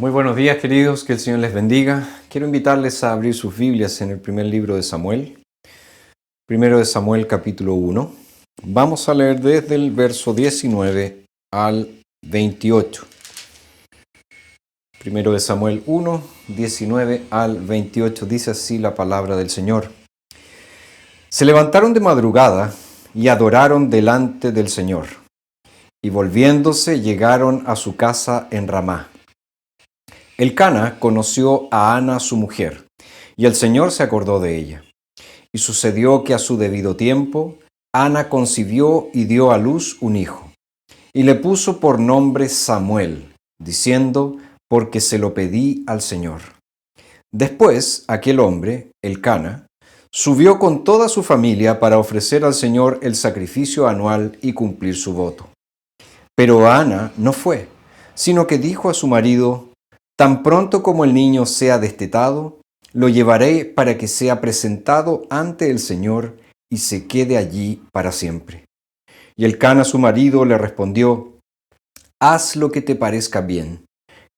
Muy buenos días, queridos, que el Señor les bendiga. Quiero invitarles a abrir sus Biblias en el primer libro de Samuel, primero de Samuel capítulo 1. Vamos a leer desde el verso 19 al 28. Primero de Samuel 1, 19 al 28, dice así la palabra del Señor. Se levantaron de madrugada y adoraron delante del Señor, y volviéndose llegaron a su casa en Ramá. Elcana conoció a Ana su mujer, y el Señor se acordó de ella. Y sucedió que a su debido tiempo, Ana concibió y dio a luz un hijo, y le puso por nombre Samuel, diciendo, porque se lo pedí al Señor. Después, aquel hombre, Elcana, subió con toda su familia para ofrecer al Señor el sacrificio anual y cumplir su voto. Pero Ana no fue, sino que dijo a su marido, tan pronto como el niño sea destetado, lo llevaré para que sea presentado ante el Señor y se quede allí para siempre. Y Elcana su marido le respondió, haz lo que te parezca bien,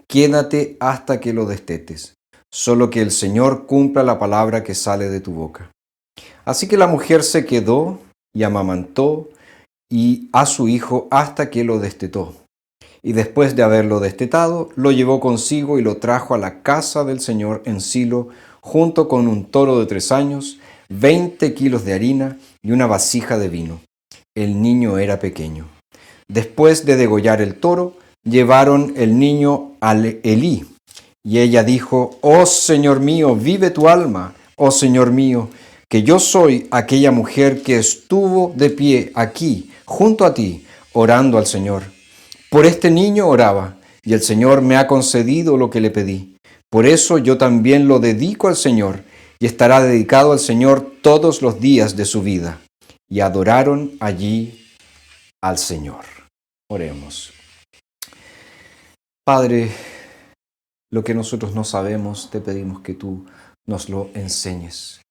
quédate hasta que lo destetes, solo que el Señor cumpla la palabra que sale de tu boca. Así que la mujer se quedó y amamantó y a su hijo hasta que lo destetó. Y después de haberlo destetado, lo llevó consigo y lo trajo a la casa del Señor en Silo, junto con un toro de 3 años, 20 kilos de harina y una vasija de vino. El niño era pequeño. Después de degollar el toro, llevaron el niño al Elí. Y ella dijo, oh Señor mío, vive tu alma, oh Señor mío, que yo soy aquella mujer que estuvo de pie aquí, junto a ti, orando al Señor. Por este niño oraba, y el Señor me ha concedido lo que le pedí. Por eso yo también lo dedico al Señor, y estará dedicado al Señor todos los días de su vida. Y adoraron allí al Señor. Oremos. Padre, lo que nosotros no sabemos, te pedimos que tú nos lo enseñes.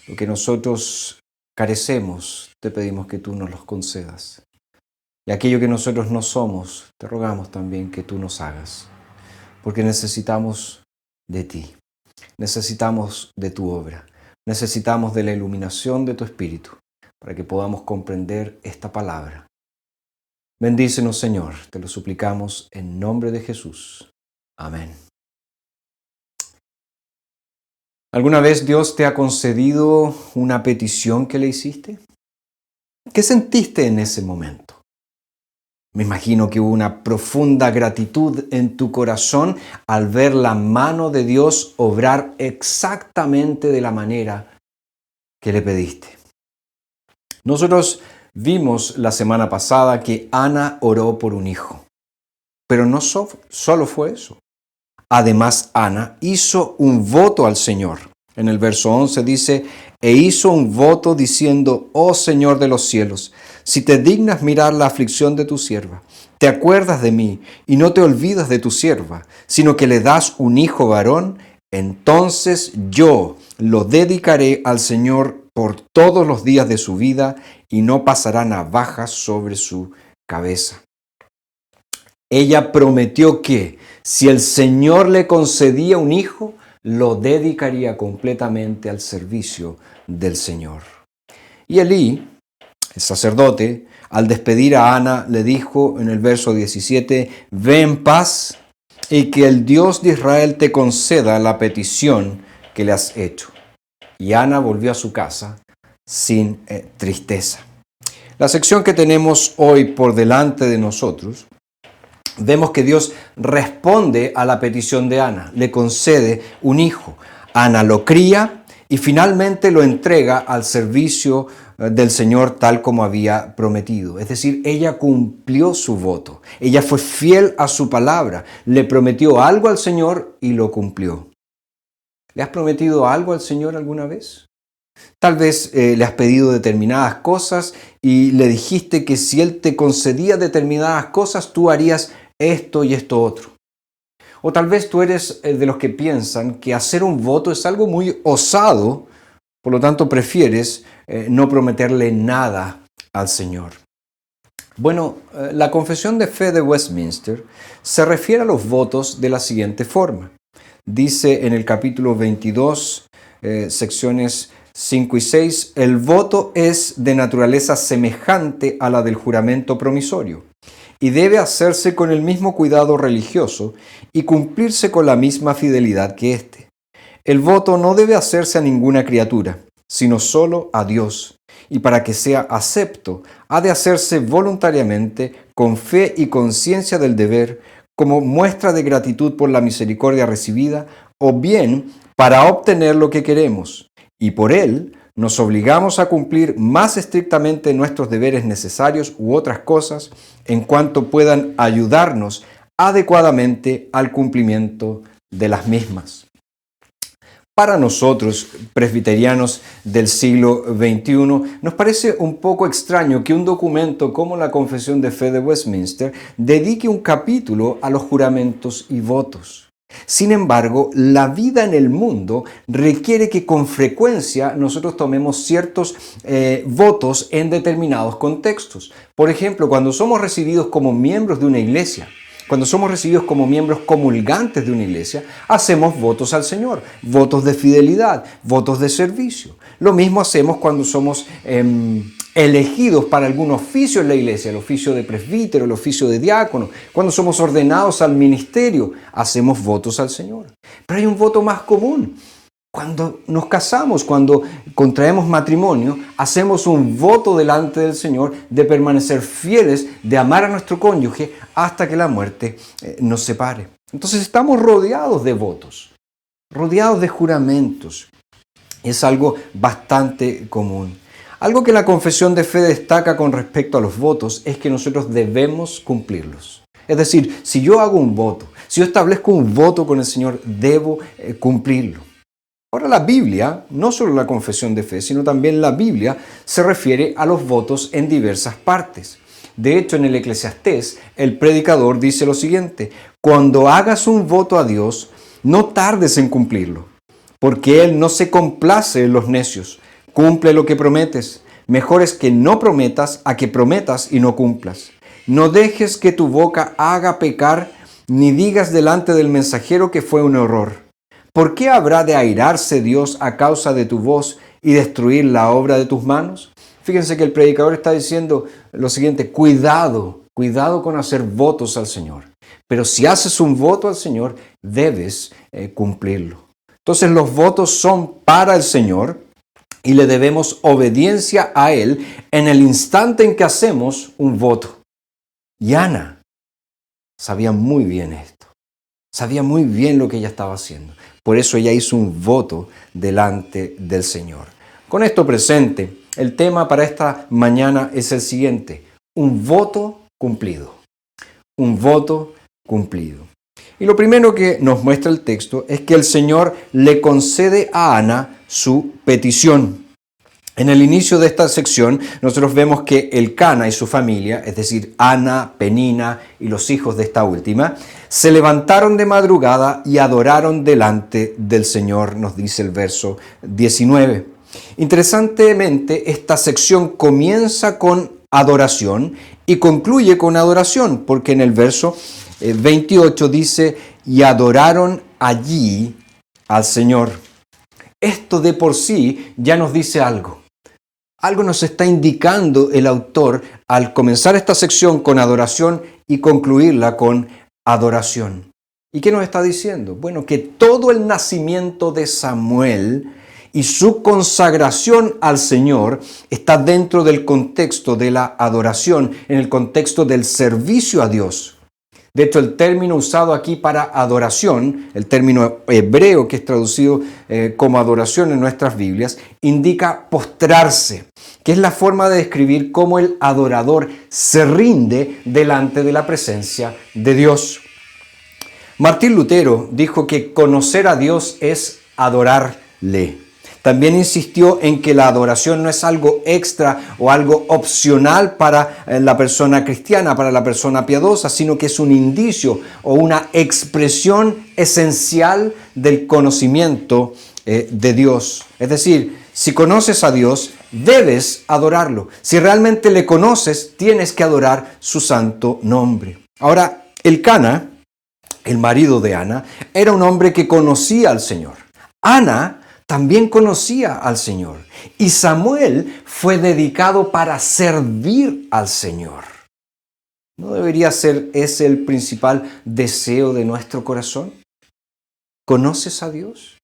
Lo que nosotros carecemos, te pedimos que tú nos lo concedas. Y aquello que nosotros no somos, te rogamos también que tú nos hagas, porque necesitamos de ti, necesitamos de tu obra, necesitamos de la iluminación de tu Espíritu, para que podamos comprender esta palabra. Bendícenos, Señor, te lo suplicamos en nombre de Jesús. Amén. ¿Alguna vez Dios te ha concedido una petición que le hiciste? ¿Qué sentiste en ese momento? Me imagino que hubo una profunda gratitud en tu corazón al ver la mano de Dios obrar exactamente de la manera que le pediste. Nosotros vimos la semana pasada que Ana oró por un hijo, pero no solo fue eso. Además, Ana hizo un voto al Señor. En el verso 11 dice, e hizo un voto diciendo, oh Señor de los cielos, si te dignas mirar la aflicción de tu sierva, te acuerdas de mí y no te olvidas de tu sierva, sino que le das un hijo varón, entonces yo lo dedicaré al Señor por todos los días de su vida y no pasará navaja sobre su cabeza. Ella prometió que si el Señor le concedía un hijo, lo dedicaría completamente al servicio del Señor. Y Elí, el sacerdote, al despedir a Ana, le dijo en el verso 17, ve en paz y que el Dios de Israel te conceda la petición que le has hecho. Y Ana volvió a su casa sin tristeza. La sección que tenemos hoy por delante de nosotros, vemos que Dios responde a la petición de Ana, le concede un hijo. Ana lo cría y finalmente lo entrega al servicio del Señor tal como había prometido. Es decir, ella cumplió su voto. Ella fue fiel a su palabra. Le prometió algo al Señor y lo cumplió. ¿Le has prometido algo al Señor alguna vez? Tal vez le has pedido determinadas cosas y le dijiste que si Él te concedía determinadas cosas, tú harías esto y esto otro. O tal vez tú eres de los que piensan que hacer un voto es algo muy osado, por lo tanto prefieres no prometerle nada al Señor. Bueno, la Confesión de Fe de Westminster se refiere a los votos de la siguiente forma. Dice en el capítulo 22, secciones 5 y 6, el voto es de naturaleza semejante a la del juramento promisorio y debe hacerse con el mismo cuidado religioso y cumplirse con la misma fidelidad que éste. El voto no debe hacerse a ninguna criatura, sino solo a Dios. Y para que sea acepto, ha de hacerse voluntariamente, con fe y conciencia del deber, como muestra de gratitud por la misericordia recibida, o bien para obtener lo que queremos. Y por él nos obligamos a cumplir más estrictamente nuestros deberes necesarios u otras cosas, en cuanto puedan ayudarnos adecuadamente al cumplimiento de las mismas. Para nosotros, presbiterianos del siglo XXI, nos parece un poco extraño que un documento como la Confesión de Fe de Westminster dedique un capítulo a los juramentos y votos. Sin embargo, la vida en el mundo requiere que con frecuencia nosotros tomemos ciertos votos en determinados contextos. Por ejemplo, cuando somos recibidos como miembros de una iglesia, cuando somos recibidos como miembros comulgantes de una iglesia, hacemos votos al Señor, votos de fidelidad, votos de servicio. Lo mismo hacemos cuando somos elegidos para algún oficio en la iglesia, el oficio de presbítero, el oficio de diácono. Cuando somos ordenados al ministerio, hacemos votos al Señor. Pero hay un voto más común. Cuando nos casamos, cuando contraemos matrimonio, hacemos un voto delante del Señor de permanecer fieles, de amar a nuestro cónyuge hasta que la muerte nos separe. Entonces estamos rodeados de votos, rodeados de juramentos. Es algo bastante común. Algo que la confesión de fe destaca con respecto a los votos es que nosotros debemos cumplirlos. Es decir, si yo hago un voto, si yo establezco un voto con el Señor, debo cumplirlo. Ahora la Biblia, no solo la confesión de fe, sino también la Biblia se refiere a los votos en diversas partes. De hecho, en el Eclesiastés, el predicador dice lo siguiente: cuando hagas un voto a Dios, no tardes en cumplirlo, porque Él no se complace en los necios. Cumple lo que prometes. Mejor es que no prometas a que prometas y no cumplas. No dejes que tu boca haga pecar, ni digas delante del mensajero que fue un error. ¿Por qué habrá de airarse Dios a causa de tu voz y destruir la obra de tus manos? Fíjense que el predicador está diciendo lo siguiente: cuidado con hacer votos al Señor. Pero si haces un voto al Señor, debes cumplirlo. Entonces los votos son para el Señor y le debemos obediencia a Él en el instante en que hacemos un voto. Y Ana sabía muy bien esto. Sabía muy bien lo que ella estaba haciendo. Por eso ella hizo un voto delante del Señor. Con esto presente, el tema para esta mañana es el siguiente: un voto cumplido. Un voto cumplido. Y lo primero que nos muestra el texto es que el Señor le concede a Ana su petición. En el inicio de esta sección, nosotros vemos que Elcana y su familia, es decir, Ana, Penina y los hijos de esta última, se levantaron de madrugada y adoraron delante del Señor, nos dice el verso 19. Interesantemente, esta sección comienza con adoración y concluye con adoración, porque en el verso 28 dice: y adoraron allí al Señor. Esto de por sí ya nos dice algo. Algo nos está indicando el autor al comenzar esta sección con adoración y concluirla con adoración. ¿Y qué nos está diciendo? Bueno, que todo el nacimiento de Samuel y su consagración al Señor está dentro del contexto de la adoración, en el contexto del servicio a Dios. De hecho, el término usado aquí para adoración, el término hebreo que es traducido como adoración en nuestras Biblias, indica postrarse, que es la forma de describir cómo el adorador se rinde delante de la presencia de Dios. Martín Lutero dijo que conocer a Dios es adorarle. También insistió en que la adoración no es algo extra o algo opcional para la persona cristiana, para la persona piadosa, sino que es un indicio o una expresión esencial del conocimiento de Dios. Es decir, si conoces a Dios, debes adorarlo. Si realmente le conoces, tienes que adorar su santo nombre. Ahora, Elcana, el marido de Ana, era un hombre que conocía al Señor. Ana también conocía al Señor. Y Samuel fue dedicado para servir al Señor. ¿No debería ser ese el principal deseo de nuestro corazón? ¿Conoces a Dios?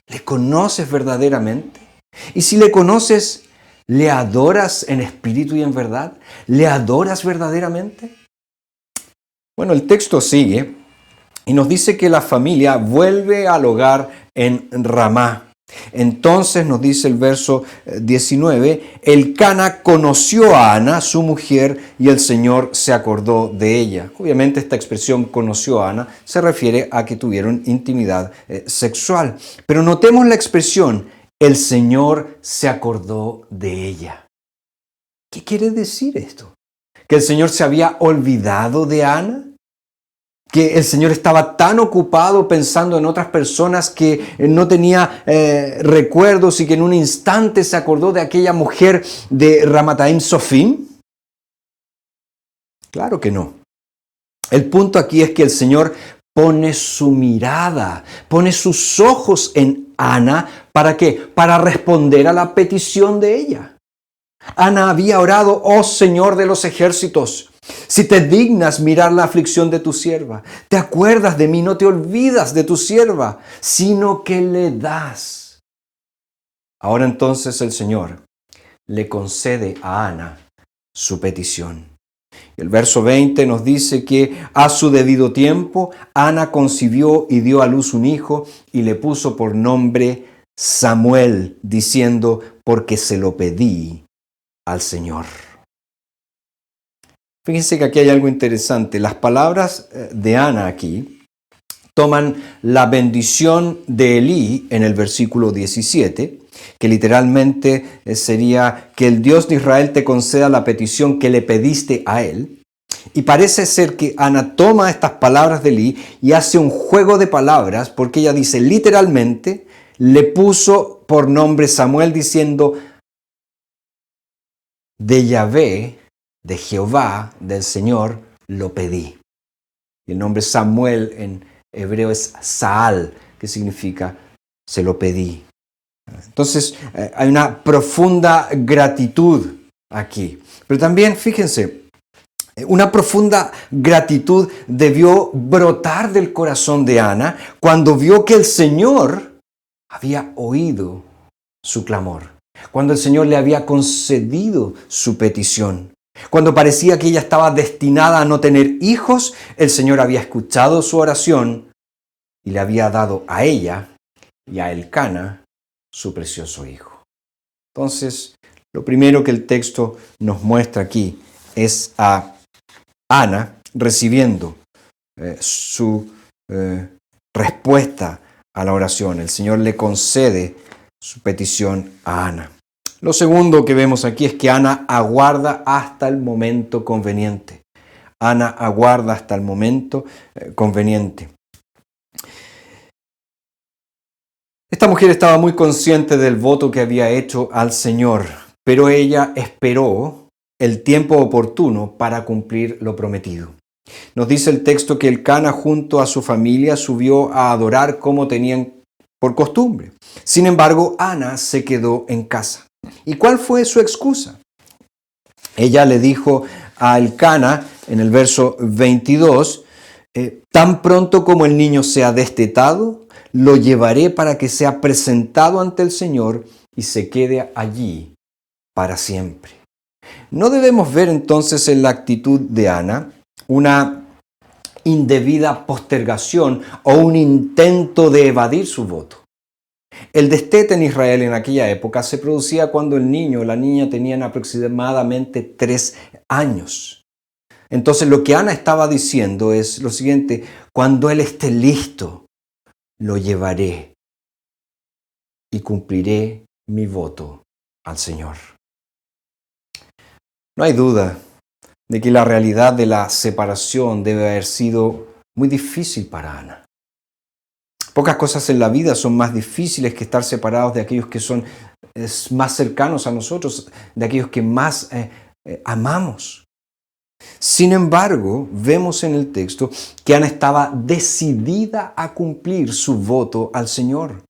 ¿Le conoces verdaderamente? Y si le conoces, ¿le adoras en espíritu y en verdad? ¿Le adoras verdaderamente? Bueno, el texto sigue y nos dice que la familia vuelve al hogar en Ramá. Entonces nos dice el verso 19, Elcana conoció a Ana, su mujer, y el Señor se acordó de ella. Obviamente esta expresión conoció a Ana se refiere a que tuvieron intimidad sexual. Pero notemos la expresión, el Señor se acordó de ella. ¿Qué quiere decir esto? ¿Que el Señor se había olvidado de Ana? ¿Que el Señor estaba tan ocupado pensando en otras personas que no tenía recuerdos y que en un instante se acordó de aquella mujer de Ramataim Sofim? Claro que no. El punto aquí es que el Señor pone su mirada, pone sus ojos en Ana. ¿Para qué? Para responder a la petición de ella. Ana había orado, oh Señor de los ejércitos, si te dignas mirar la aflicción de tu sierva, te acuerdas de mí, no te olvidas de tu sierva, sino que le das. Ahora entonces el Señor le concede a Ana su petición. El verso 20 nos dice que a su debido tiempo Ana concibió y dio a luz un hijo y le puso por nombre Samuel, diciendo, porque se lo pedí al Señor. Fíjense que aquí hay algo interesante. Las palabras de Ana aquí toman la bendición de Elí en el versículo 17, que literalmente sería que el Dios de Israel te conceda la petición que le pediste a él. Y parece ser que Ana toma estas palabras de Elí y hace un juego de palabras, porque ella dice literalmente, le puso por nombre Samuel diciendo, de Yahvé, de Jehová, del Señor, lo pedí. Y el nombre Samuel en hebreo es Saal, que significa se lo pedí. Entonces hay una profunda gratitud aquí. Pero también, fíjense, una profunda gratitud debió brotar del corazón de Ana cuando vio que el Señor había oído su clamor, cuando el Señor le había concedido su petición. Cuando parecía que ella estaba destinada a no tener hijos, el Señor había escuchado su oración y le había dado a ella y a Elcana su precioso hijo. Entonces, lo primero que el texto nos muestra aquí es a Ana recibiendo su respuesta a la oración. El Señor le concede su petición a Ana. Lo segundo que vemos aquí es que Ana aguarda hasta el momento conveniente. Ana aguarda hasta el momento conveniente. Esta mujer estaba muy consciente del voto que había hecho al Señor, pero ella esperó el tiempo oportuno para cumplir lo prometido. Nos dice el texto que Elcana junto a su familia subió a adorar como tenían por costumbre. Sin embargo, Ana se quedó en casa. ¿Y cuál fue su excusa? Ella le dijo a Elcana en el verso 22, tan pronto como el niño sea destetado, lo llevaré para que sea presentado ante el Señor y se quede allí para siempre. No debemos ver entonces en la actitud de Ana una indebida postergación o un intento de evadir su voto. El destete en Israel en aquella época se producía cuando el niño o la niña tenían aproximadamente 3 años. Entonces lo que Ana estaba diciendo es lo siguiente, cuando él esté listo, lo llevaré y cumpliré mi voto al Señor. No hay duda de que la realidad de la separación debe haber sido muy difícil para Ana. Pocas cosas en la vida son más difíciles que estar separados de aquellos que son más cercanos a nosotros, de aquellos que más amamos. Sin embargo, vemos en el texto que Ana estaba decidida a cumplir su voto al Señor.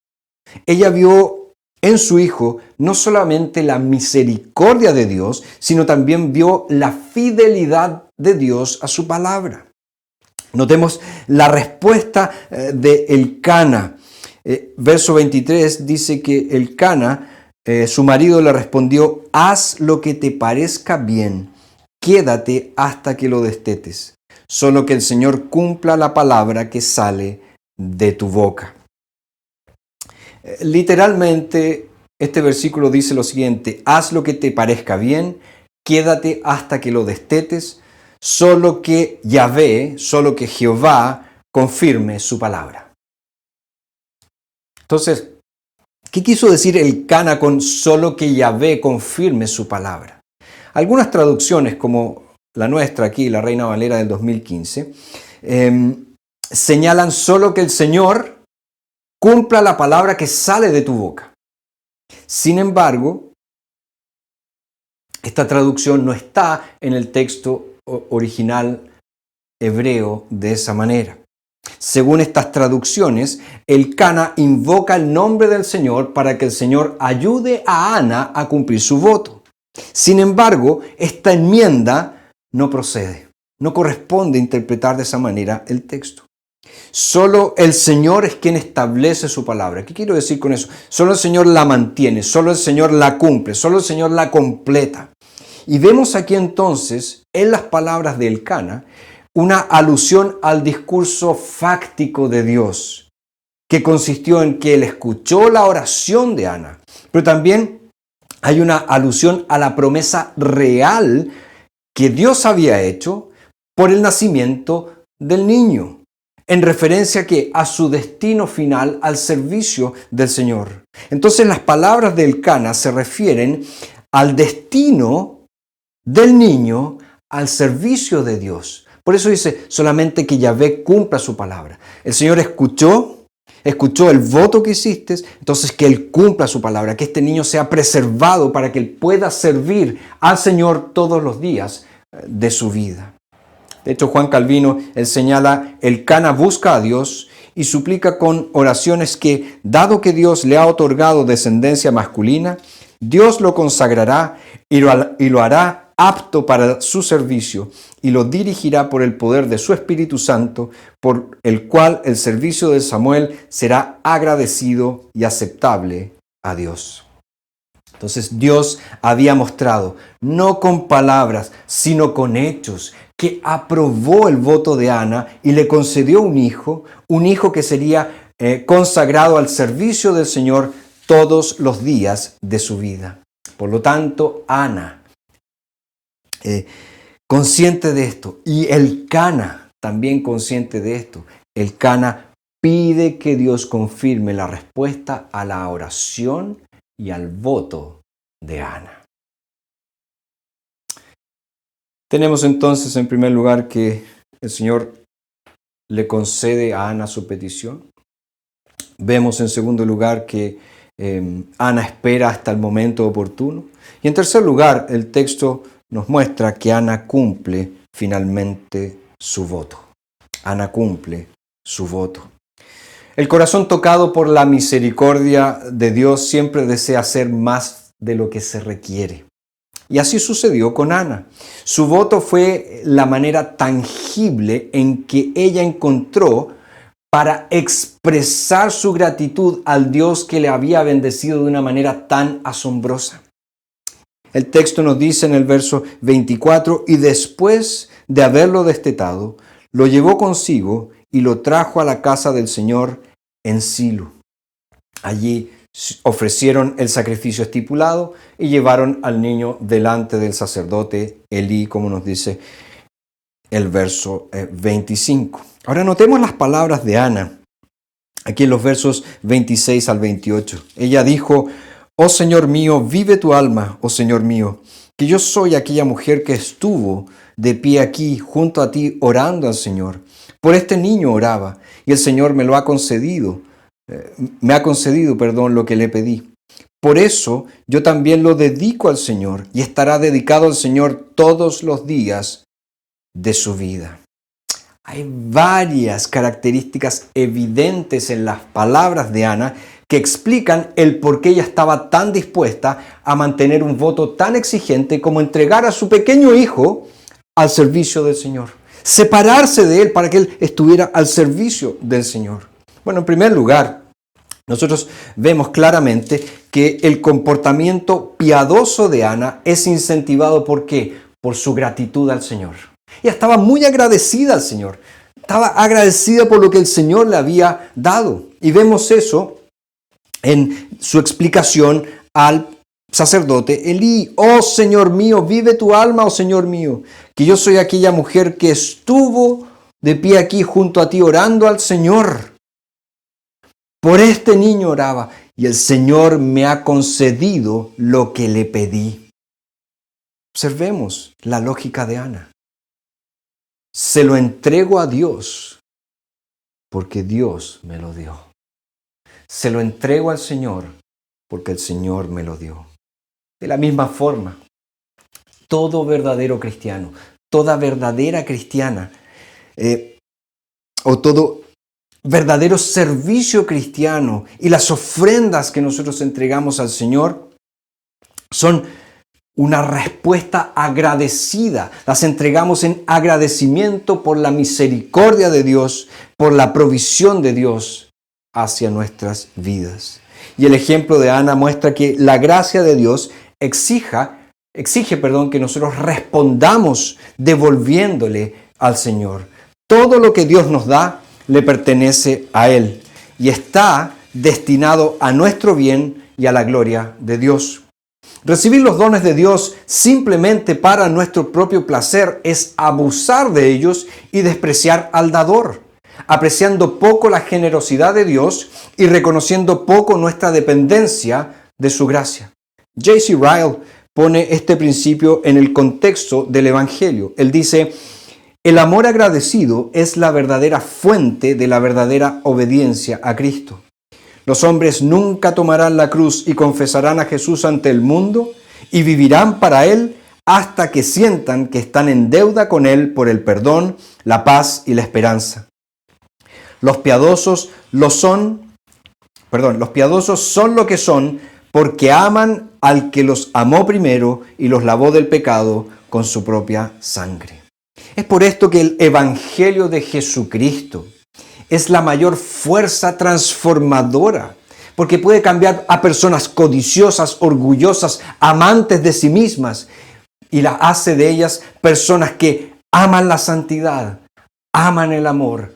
Ella vio en su hijo no solamente la misericordia de Dios, sino también vio la fidelidad de Dios a su palabra. Notemos la respuesta de Elcana. Verso 23 dice que Elcana, su marido, le respondió: haz lo que te parezca bien, quédate hasta que lo destetes, solo que el Señor cumpla la palabra que sale de tu boca. Literalmente, este versículo dice lo siguiente: haz lo que te parezca bien, quédate hasta que lo destetes, solo que Yahvé, solo que Jehová confirme su palabra. Entonces, ¿qué quiso decir Elcana con solo que Yahvé confirme su palabra? Algunas traducciones, como la nuestra aquí, la Reina Valera del 2015, señalan solo que el Señor cumpla la palabra que sale de tu boca. Sin embargo, esta traducción no está en el texto original hebreo de esa manera. Según estas traducciones, Elcana invoca el nombre del Señor para que el Señor ayude a Ana a cumplir su voto. Sin embargo, esta enmienda no procede, no corresponde interpretar de esa manera el texto. Solo el Señor es quien establece su palabra. ¿Qué quiero decir con eso? Solo el Señor la mantiene, solo el Señor la cumple, solo el Señor la completa. Y vemos aquí entonces, en las palabras de Elcana, una alusión al discurso fáctico de Dios, que consistió en que Él escuchó la oración de Ana, pero también hay una alusión a la promesa real que Dios había hecho por el nacimiento del niño, en referencia a su destino final al servicio del Señor. Entonces las palabras de Elcana se refieren al destino del niño al servicio de Dios. Por eso dice solamente que Yahvé cumpla su palabra. El Señor escuchó el voto que hiciste, entonces que Él cumpla su palabra, que este niño sea preservado para que Él pueda servir al Señor todos los días de su vida. De hecho, Juan Calvino, él señala: Elcana busca a Dios y suplica con oraciones que, dado que Dios le ha otorgado descendencia masculina, Dios lo consagrará y lo hará apto para su servicio y lo dirigirá por el poder de su Espíritu Santo, por el cual el servicio de Samuel será agradecido y aceptable a Dios. Entonces Dios había mostrado, no con palabras, sino con hechos, que aprobó el voto de Ana y le concedió un hijo que sería consagrado al servicio del Señor todos los días de su vida. Por lo tanto, Ana, consciente de esto, y Elcana también consciente de esto, Elcana pide que Dios confirme la respuesta a la oración y al voto de Ana. Tenemos entonces en primer lugar que el Señor le concede a Ana su petición. Vemos en segundo lugar que Ana espera hasta el momento oportuno. Y en tercer lugar, el texto nos muestra que Ana cumple finalmente su voto. Ana cumple su voto. El corazón tocado por la misericordia de Dios siempre desea hacer más de lo que se requiere. Y así sucedió con Ana. Su voto fue la manera tangible en que ella encontró para expresar su gratitud al Dios que le había bendecido de una manera tan asombrosa. El texto nos dice en el verso 24: y después de haberlo destetado, lo llevó consigo y lo trajo a la casa del Señor en Silo. Allí ofrecieron el sacrificio estipulado y llevaron al niño delante del sacerdote Elí, como nos dice el verso 25. Ahora notemos las palabras de Ana, aquí en los versos 26 al 28. Ella dijo: oh Señor mío, vive tu alma, oh Señor mío, que yo soy aquella mujer que estuvo de pie aquí junto a ti orando al Señor. Por este niño oraba y el Señor me ha concedido lo que le pedí. Por eso yo también lo dedico al Señor y estará dedicado al Señor todos los días de su vida. Hay varias características evidentes en las palabras de Ana que explican el por qué ella estaba tan dispuesta a mantener un voto tan exigente como entregar a su pequeño hijo al servicio del Señor. Separarse de él para que él estuviera al servicio del Señor. Bueno, en primer lugar, nosotros vemos claramente que el comportamiento piadoso de Ana es incentivado ¿por qué? Por su gratitud al Señor. Ella estaba muy agradecida al Señor. Estaba agradecida por lo que el Señor le había dado. Y vemos eso en su explicación al sacerdote Elí. Oh Señor mío, vive tu alma, oh Señor mío, que yo soy aquella mujer que estuvo de pie aquí junto a ti orando al Señor. Por este niño oraba y el Señor me ha concedido lo que le pedí. Observemos la lógica de Ana. Se lo entrego a Dios porque Dios me lo dio. Se lo entrego al Señor porque el Señor me lo dio. De la misma forma, todo verdadero cristiano, toda verdadera cristiana o todo verdadero servicio cristiano y las ofrendas que nosotros entregamos al Señor son una respuesta agradecida. Las entregamos en agradecimiento por la misericordia de Dios, por la provisión de Dios hacia nuestras vidas. Y el ejemplo de Ana muestra que la gracia de Dios exige que nosotros respondamos devolviéndole al Señor. Todo lo que Dios nos da le pertenece a Él y está destinado a nuestro bien y a la gloria de Dios. Recibir los dones de Dios simplemente para nuestro propio placer es abusar de ellos y despreciar al dador, apreciando poco la generosidad de Dios y reconociendo poco nuestra dependencia de su gracia. J.C. Ryle pone este principio en el contexto del Evangelio. Él dice: el amor agradecido es la verdadera fuente de la verdadera obediencia a Cristo. Los hombres nunca tomarán la cruz y confesarán a Jesús ante el mundo y vivirán para Él hasta que sientan que están en deuda con Él por el perdón, la paz y la esperanza. Los piadosos son lo que son porque aman al que los amó primero y los lavó del pecado con su propia sangre. Es por esto que el Evangelio de Jesucristo es la mayor fuerza transformadora, porque puede cambiar a personas codiciosas, orgullosas, amantes de sí mismas, y las hace de ellas personas que aman la santidad, aman el amor,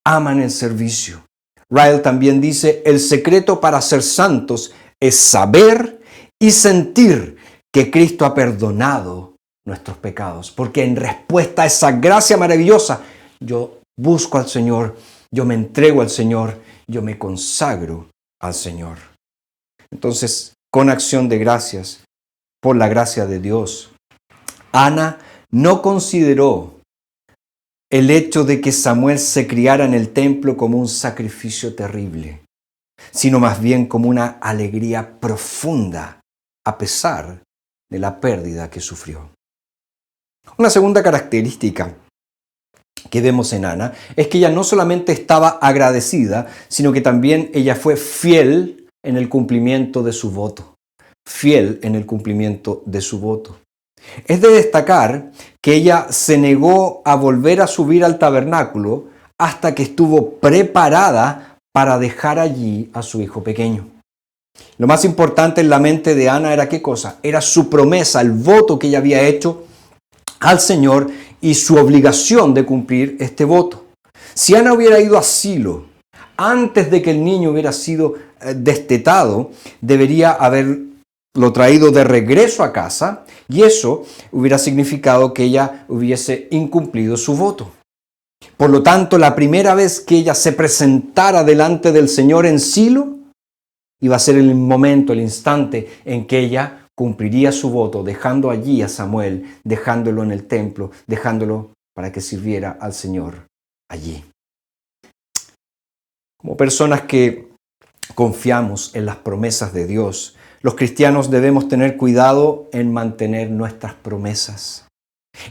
aman el servicio. Ryle también dice: el secreto para ser santos es saber y sentir que Cristo ha perdonado nuestros pecados, porque en respuesta a esa gracia maravillosa, yo busco al Señor, yo me entrego al Señor, yo me consagro al Señor. Entonces, con acción de gracias, por la gracia de Dios, Ana no consideró el hecho de que Samuel se criara en el templo como un sacrificio terrible, sino más bien como una alegría profunda, a pesar de la pérdida que sufrió. Una segunda característica que vemos en Ana es que ella no solamente estaba agradecida, sino que también ella fue fiel en el cumplimiento de su voto. Fiel en el cumplimiento de su voto. Es de destacar que ella se negó a volver a subir al tabernáculo hasta que estuvo preparada para dejar allí a su hijo pequeño. Lo más importante en la mente de Ana era ¿qué cosa? Era su promesa, el voto que ella había hecho al Señor y su obligación de cumplir este voto. Si Ana hubiera ido a Silo antes de que el niño hubiera sido destetado, debería haberlo traído de regreso a casa y eso hubiera significado que ella hubiese incumplido su voto. Por lo tanto, la primera vez que ella se presentara delante del Señor en Silo, iba a ser el momento, el instante en que ella cumpliría su voto, dejando allí a Samuel, dejándolo en el templo, dejándolo para que sirviera al Señor allí. Como personas que confiamos en las promesas de Dios, Los cristianos debemos tener cuidado en mantener nuestras promesas.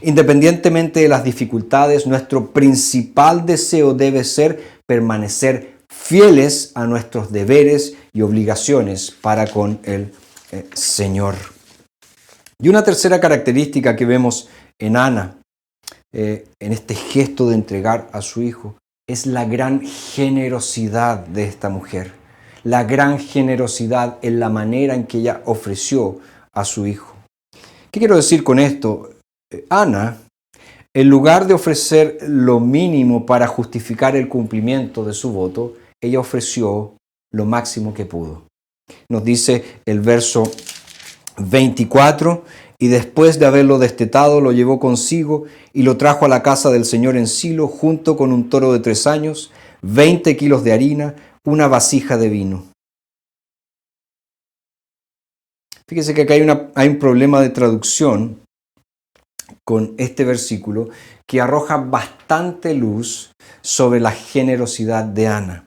Independientemente de las dificultades, nuestro principal deseo debe ser permanecer fieles a nuestros deberes y obligaciones para con el Señor. Y una tercera característica que vemos en Ana, en este gesto de entregar a su hijo, es la gran generosidad de esta mujer. La gran generosidad en la manera en que ella ofreció a su hijo. ¿Qué quiero decir con esto? Ana, en lugar de ofrecer lo mínimo para justificar el cumplimiento de su voto, ella ofreció lo máximo que pudo. Nos dice el verso 24, y después de haberlo destetado, lo llevó consigo y lo trajo a la casa del Señor en Silo, junto con un toro de 3 años, 20 kilos de harina, una vasija de vino. Fíjese que acá hay un problema de traducción con este versículo que arroja bastante luz sobre la generosidad de Ana.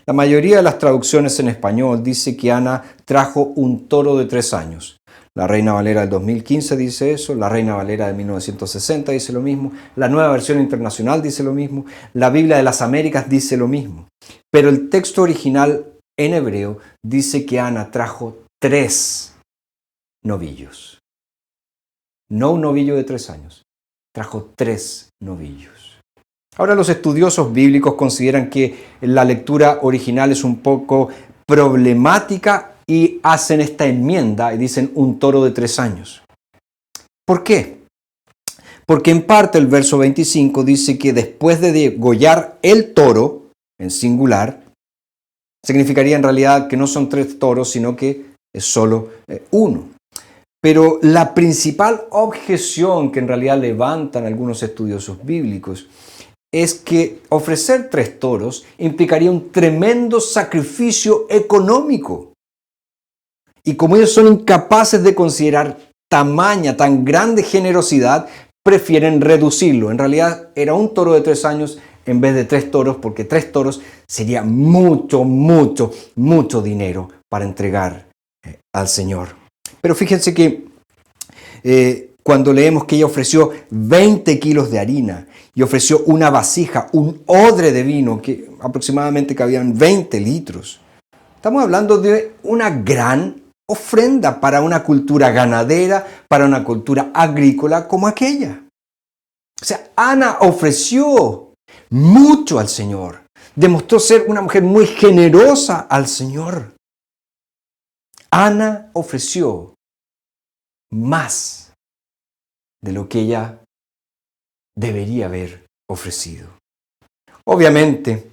La mayoría de las traducciones en español dice que Ana trajo un toro de 3 años. La Reina Valera del 2015 dice eso, la Reina Valera de 1960 dice lo mismo, la Nueva Versión Internacional dice lo mismo, la Biblia de las Américas dice lo mismo. Pero el texto original en hebreo dice que Ana trajo 3 novillos. No un novillo de 3 años, trajo 3 novillos. Ahora los estudiosos bíblicos consideran que la lectura original es un poco problemática y hacen esta enmienda y dicen un toro de 3 años. ¿Por qué? Porque en parte el verso 25 dice que después de degollar el toro, en singular, significaría en realidad que no son 3 toros, sino que es solo uno. Pero la principal objeción que en realidad levantan algunos estudiosos bíblicos es que ofrecer 3 toros implicaría un tremendo sacrificio económico. Y como ellos son incapaces de considerar tan grande generosidad, prefieren reducirlo. En realidad era un toro de 3 años en vez de 3 toros, porque 3 toros sería mucho dinero para entregar al Señor. Pero fíjense que cuando leemos que ella ofreció 20 kilos de harina y ofreció una vasija, un odre de vino, que aproximadamente cabían 20 litros, estamos hablando de una gran ofrenda para una cultura ganadera, para una cultura agrícola como aquella. O sea, Ana ofreció mucho al Señor. Demostró ser una mujer muy generosa al Señor. Ana ofreció más de lo que ella debería haber ofrecido. Obviamente,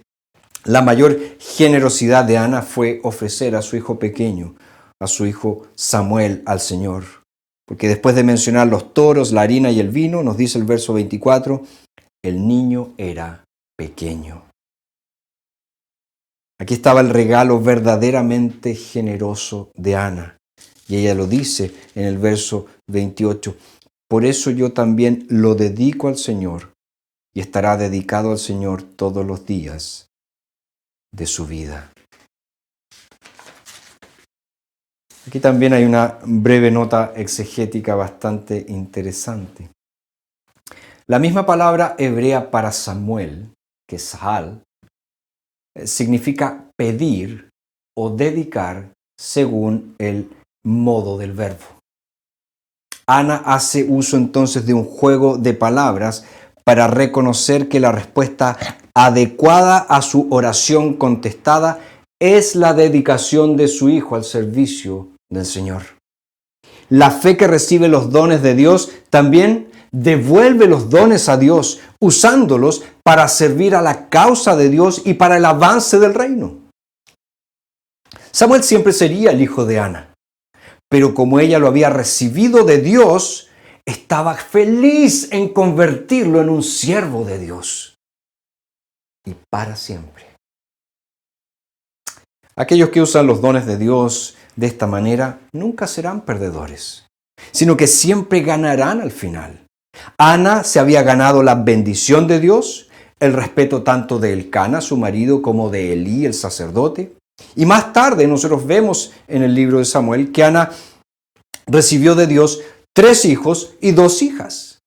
la mayor generosidad de Ana fue ofrecer a su hijo pequeño, a su hijo Samuel, al Señor. Porque después de mencionar los toros, la harina y el vino, nos dice el verso 24, el niño era pequeño. Aquí estaba el regalo verdaderamente generoso de Ana. Y ella lo dice en el verso 28. Por eso yo también lo dedico al Señor y estará dedicado al Señor todos los días de su vida. Aquí también hay una breve nota exegética bastante interesante. La misma palabra hebrea para Samuel, que es Sahal, significa pedir o dedicar según el modo del verbo. Ana hace uso entonces de un juego de palabras para reconocer que la respuesta adecuada a su oración contestada es la dedicación de su hijo al servicio del Señor. La fe que recibe los dones de Dios también devuelve los dones a Dios, usándolos para servir a la causa de Dios y para el avance del reino. Samuel siempre sería el hijo de Ana, pero como ella lo había recibido de Dios, estaba feliz en convertirlo en un siervo de Dios. Y para siempre. Aquellos que usan los dones de Dios de esta manera nunca serán perdedores, sino que siempre ganarán al final. Ana se había ganado la bendición de Dios, el respeto tanto de Elcana, su marido, como de Elí, el sacerdote. Y más tarde nosotros vemos en el libro de Samuel que Ana recibió de Dios 3 hijos y 2 hijas.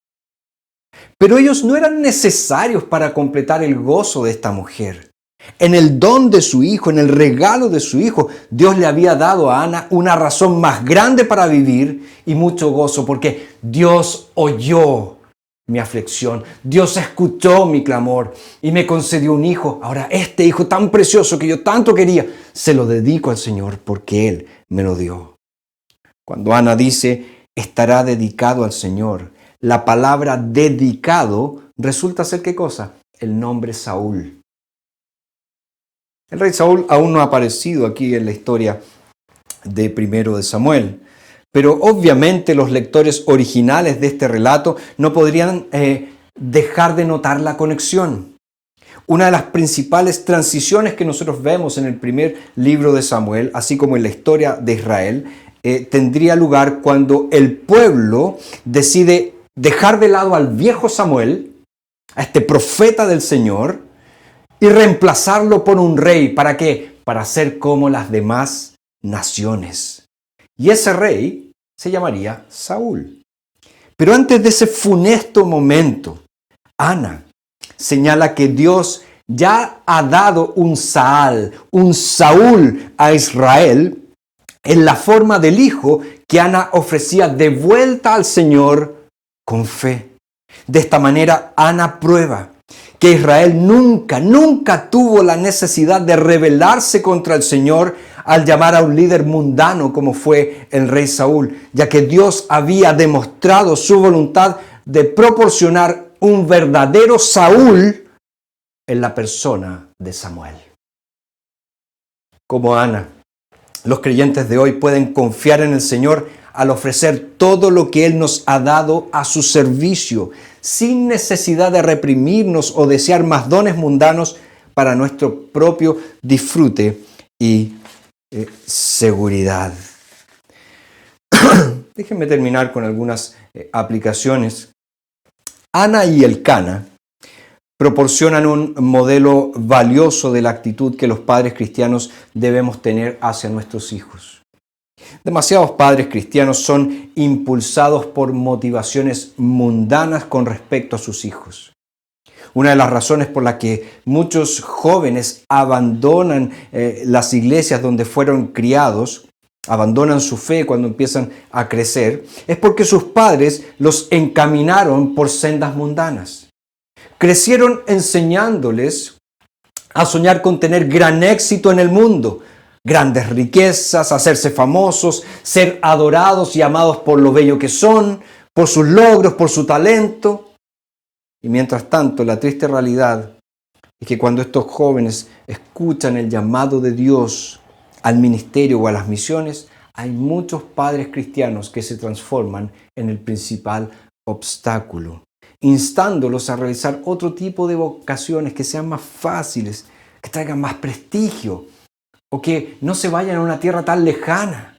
Pero ellos no eran necesarios para completar el gozo de esta mujer. En el don de su hijo, en el regalo de su hijo, Dios le había dado a Ana una razón más grande para vivir y mucho gozo, porque Dios oyó mi aflicción, Dios escuchó mi clamor y me concedió un hijo. Ahora este hijo tan precioso que yo tanto quería, se lo dedico al Señor porque Él me lo dio. Cuando Ana dice, estará dedicado al Señor, la palabra dedicado resulta ser ¿qué cosa? El nombre Saúl. El rey Saúl aún no ha aparecido aquí en la historia de primero de Samuel, pero obviamente los lectores originales de este relato no podrían dejar de notar la conexión. Una de las principales transiciones que nosotros vemos en el primer libro de Samuel, así como en la historia de Israel, tendría lugar cuando el pueblo decide dejar de lado al viejo Samuel, a este profeta del Señor, y reemplazarlo por un rey. ¿Para qué? Para ser como las demás naciones. Y ese rey se llamaría Saúl. Pero antes de ese funesto momento, Ana señala que Dios ya ha dado un Saúl a Israel en la forma del hijo que Ana ofrecía de vuelta al Señor con fe. De esta manera, Ana prueba que Israel nunca tuvo la necesidad de rebelarse contra el Señor al llamar a un líder mundano como fue el rey Saúl, ya que Dios había demostrado su voluntad de proporcionar un verdadero Saúl en la persona de Samuel. Como Ana, los creyentes de hoy pueden confiar en el Señor al ofrecer todo lo que Él nos ha dado a su servicio, sin necesidad de reprimirnos o desear más dones mundanos para nuestro propio disfrute y seguridad. Déjenme terminar con algunas aplicaciones. Ana y Elcana proporcionan un modelo valioso de la actitud que los padres cristianos debemos tener hacia nuestros hijos. Demasiados padres cristianos son impulsados por motivaciones mundanas con respecto a sus hijos. Una de las razones por las que muchos jóvenes abandonan las iglesias donde fueron criados, abandonan su fe cuando empiezan a crecer, es porque sus padres los encaminaron por sendas mundanas. Crecieron enseñándoles a soñar con tener gran éxito en el mundo, grandes riquezas, hacerse famosos, ser adorados y amados por lo bello que son, por sus logros, por su talento. Y mientras tanto, la triste realidad es que cuando estos jóvenes escuchan el llamado de Dios al ministerio o a las misiones, hay muchos padres cristianos que se transforman en el principal obstáculo, instándolos a realizar otro tipo de vocaciones que sean más fáciles, que traigan más prestigio, o que no se vayan a una tierra tan lejana,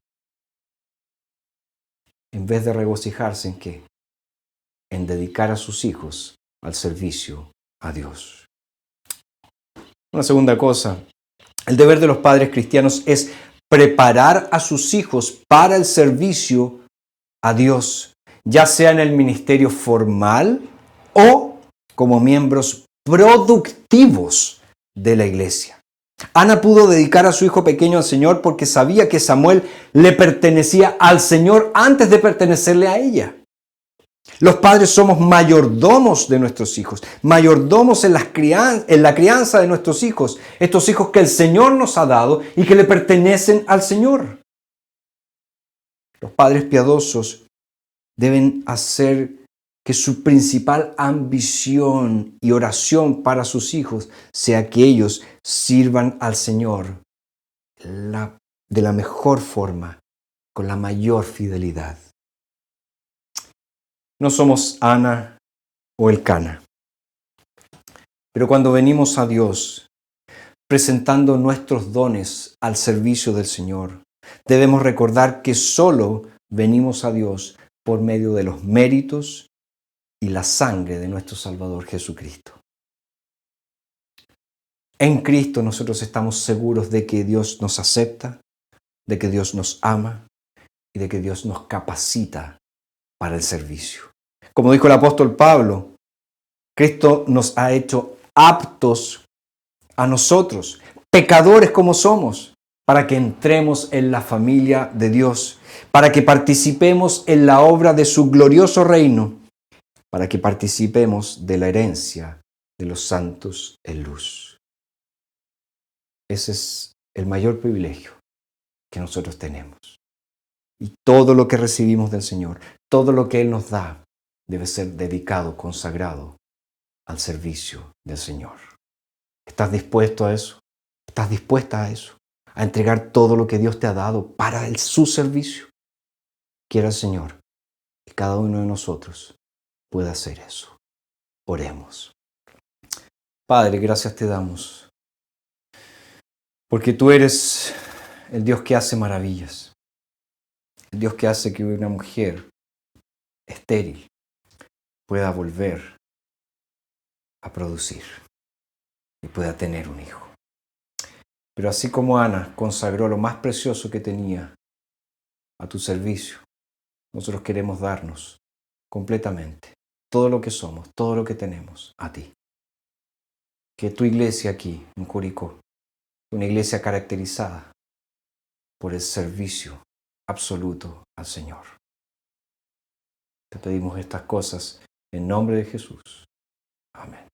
en vez de regocijarse en qué, en dedicar a sus hijos al servicio a Dios. Una segunda cosa, el deber de los padres cristianos es preparar a sus hijos para el servicio a Dios, ya sea en el ministerio formal o como miembros productivos de la iglesia. Ana pudo dedicar a su hijo pequeño al Señor porque sabía que Samuel le pertenecía al Señor antes de pertenecerle a ella. Los padres somos mayordomos de nuestros hijos, mayordomos en la crianza de nuestros hijos, estos hijos que el Señor nos ha dado y que le pertenecen al Señor. Los padres piadosos deben hacer que su principal ambición y oración para sus hijos sea que ellos sirvan al Señor de la mejor forma, con la mayor fidelidad. No somos Ana o Elcana, pero cuando venimos a Dios presentando nuestros dones al servicio del Señor, debemos recordar que solo venimos a Dios por medio de los méritos y la sangre de nuestro Salvador Jesucristo. En Cristo nosotros estamos seguros de que Dios nos acepta, de que Dios nos ama y de que Dios nos capacita para el servicio. Como dijo el apóstol Pablo, Cristo nos ha hecho aptos a nosotros, pecadores como somos, para que entremos en la familia de Dios, para que participemos en la obra de su glorioso reino, para que participemos de la herencia de los santos en luz. Ese es el mayor privilegio que nosotros tenemos. Y todo lo que recibimos del Señor, todo lo que Él nos da, debe ser dedicado, consagrado al servicio del Señor. ¿Estás dispuesto a eso? ¿Estás dispuesta a eso? A entregar todo lo que Dios te ha dado para su servicio. Quiera el Señor que cada uno de nosotros pueda hacer eso. Oremos. Padre, gracias te damos, porque tú eres el Dios que hace maravillas, el Dios que hace que una mujer estéril pueda volver a producir y pueda tener un hijo. Pero así como Ana consagró lo más precioso que tenía a tu servicio, nosotros queremos darnos completamente todo lo que somos, todo lo que tenemos a ti. Que tu iglesia aquí en Curicó, una iglesia caracterizada por el servicio absoluto al Señor. Te pedimos estas cosas en nombre de Jesús. Amén.